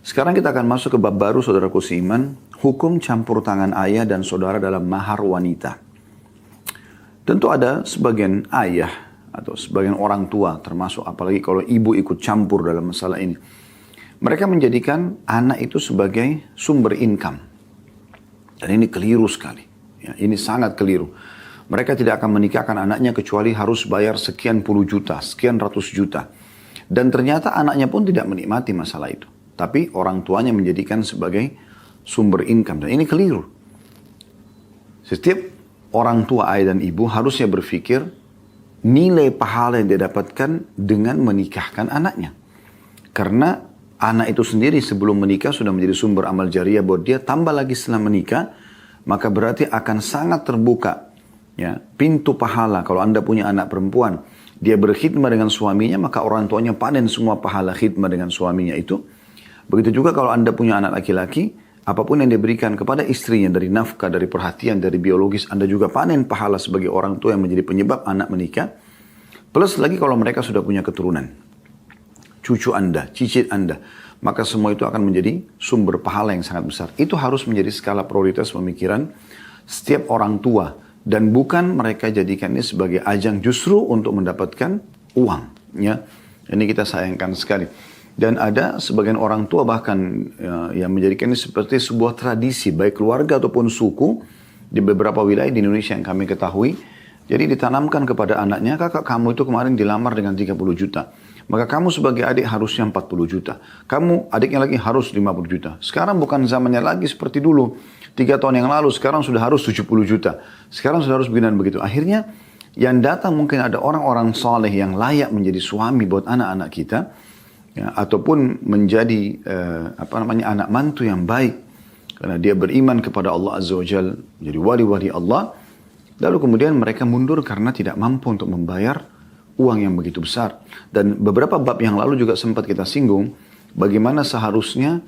Sekarang kita akan masuk ke bab baru, saudaraku seiman, hukum campur tangan ayah dan saudara dalam mahar wanita. Tentu ada sebagian ayah atau sebagian orang tua, termasuk apalagi kalau ibu ikut campur dalam masalah ini. Mereka menjadikan anak itu sebagai sumber income. Dan ini keliru sekali. Ya, ini sangat keliru. Mereka tidak akan menikahkan anaknya kecuali harus bayar sekian puluh juta, sekian ratus juta. Dan ternyata anaknya pun tidak menikmati masalah itu. Tapi orang tuanya menjadikan sebagai sumber income. Dan ini keliru. Setiap orang tua ayah dan ibu harusnya berpikir nilai pahala yang dia dapatkan dengan menikahkan anaknya. Karena anak itu sendiri sebelum menikah sudah menjadi sumber amal jariah buat dia. Tambah lagi setelah menikah, maka berarti akan sangat terbuka ya, pintu pahala. Kalau Anda punya anak perempuan, dia berkhidmat dengan suaminya, maka orang tuanya panen semua pahala khidmat dengan suaminya itu. Begitu juga kalau Anda punya anak laki-laki, apapun yang diberikan kepada istrinya dari nafkah, dari perhatian, dari biologis, Anda juga panen pahala sebagai orang tua yang menjadi penyebab anak menikah. Plus lagi kalau mereka sudah punya keturunan, cucu Anda, cicit Anda, maka semua itu akan menjadi sumber pahala yang sangat besar. Itu harus menjadi skala prioritas pemikiran setiap orang tua. Dan bukan mereka jadikan ini sebagai ajang justru untuk mendapatkan uang. Ya. Ini kita sayangkan sekali. Dan ada sebagian orang tua bahkan yang menjadikan ini seperti sebuah tradisi, baik keluarga ataupun suku, di beberapa wilayah di Indonesia yang kami ketahui. Jadi ditanamkan kepada anaknya, kakak kamu itu kemarin dilamar dengan 30 juta. Maka kamu sebagai adik harusnya 40 juta. Kamu adiknya lagi harus 50 juta. Sekarang bukan zamannya lagi seperti dulu. 3 tahun yang lalu sekarang sudah harus 70 juta. Sekarang sudah harus begini dan begitu. Akhirnya yang datang mungkin ada orang-orang saleh yang layak menjadi suami buat anak-anak kita. Ya, ataupun menjadi anak mantu yang baik. Karena dia beriman kepada Allah Azza wa Jalla. Menjadi wali-wali Allah. Lalu kemudian mereka mundur karena tidak mampu untuk membayar uang yang begitu besar. Dan beberapa bab yang lalu juga sempat kita singgung, bagaimana seharusnya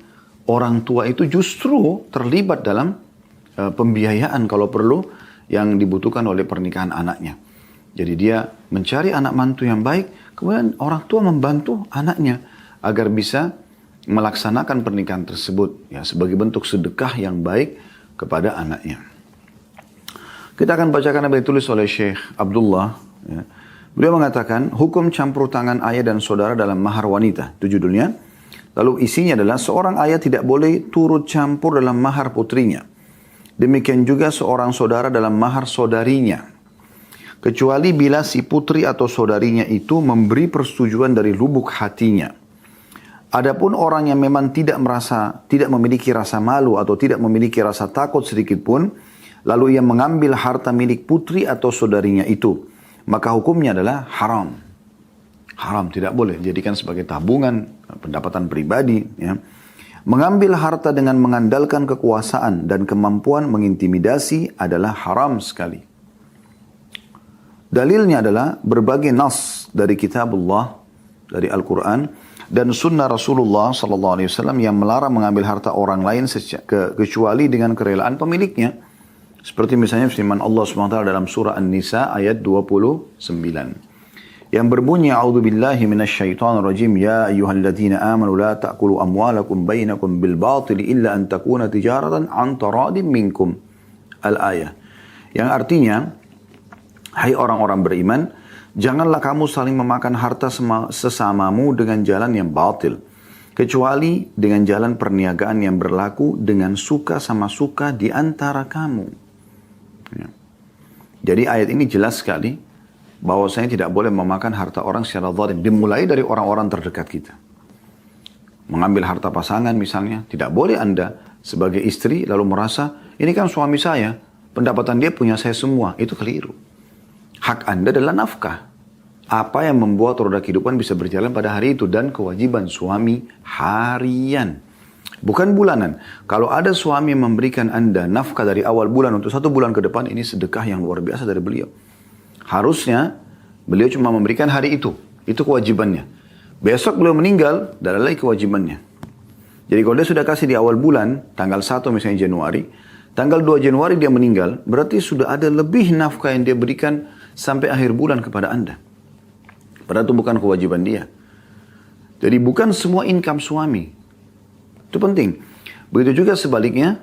orang tua itu justru terlibat dalam pembiayaan kalau perlu yang dibutuhkan oleh pernikahan anaknya. Jadi dia mencari anak mantu yang baik, kemudian orang tua membantu anaknya agar bisa melaksanakan pernikahan tersebut ya, sebagai bentuk sedekah yang baik kepada anaknya. Kita akan bacakan apa yang ditulis oleh Syekh Abdullah. Ya. Beliau mengatakan, hukum campur tangan ayah dan saudara dalam mahar wanita. Itu judulnya. Lalu isinya adalah, seorang ayah tidak boleh turut campur dalam mahar putrinya. Demikian juga seorang saudara dalam mahar saudarinya. Kecuali bila si putri atau saudarinya itu memberi persetujuan dari lubuk hatinya. Adapun orang yang memang tidak memiliki rasa malu atau tidak memiliki rasa takut sedikit pun, lalu ia mengambil harta milik putri atau saudarinya itu, maka hukumnya adalah haram. Haram, tidak boleh dijadikan sebagai tabungan, pendapatan pribadi. Ya. Mengambil harta dengan mengandalkan kekuasaan dan kemampuan mengintimidasi adalah haram sekali. Dalilnya adalah berbagai nas dari kitabullah, dari Al-Quran, dan sunnah Rasulullah SAW yang melarang mengambil harta orang lain kecuali dengan kerelaan pemiliknya. Seperti misalnya firman Allah SWT dalam surah An-Nisa ayat 29. Yang berbunyi, A'udzubillahi minasyaitonirrajim, Ya ayyuhalladzina amanu la ta'kulu amwalakum bainakum bil batili illa an takuna tijaratan an taradin minkum. Al-ayah. Yang artinya, hai orang-orang beriman, janganlah kamu saling memakan harta sesamamu dengan jalan yang batil, kecuali dengan jalan perniagaan yang berlaku dengan suka sama suka di antara kamu. Ya. Jadi ayat ini jelas sekali bahwasanya tidak boleh memakan harta orang secara zalim, dimulai dari orang-orang terdekat kita. Mengambil harta pasangan misalnya, tidak boleh Anda sebagai istri lalu merasa, ini kan suami saya, pendapatan dia punya saya semua. Itu keliru. Hak Anda adalah nafkah. Apa yang membuat roda kehidupan bisa berjalan pada hari itu, dan kewajiban suami harian. Bukan bulanan. Kalau ada suami yang memberikan Anda nafkah dari awal bulan untuk 1 bulan ke depan, ini sedekah yang luar biasa dari beliau. Harusnya beliau cuma memberikan hari itu. Itu kewajibannya. Besok beliau meninggal, dan ada lagi kewajibannya. Jadi kalau dia sudah kasih di awal bulan, tanggal 1 misalnya Januari, tanggal 2 Januari dia meninggal, berarti sudah ada lebih nafkah yang dia berikan sampai akhir bulan kepada Anda. Padahal itu bukan kewajiban dia. Jadi bukan semua income suami. Itu penting. Begitu juga sebaliknya,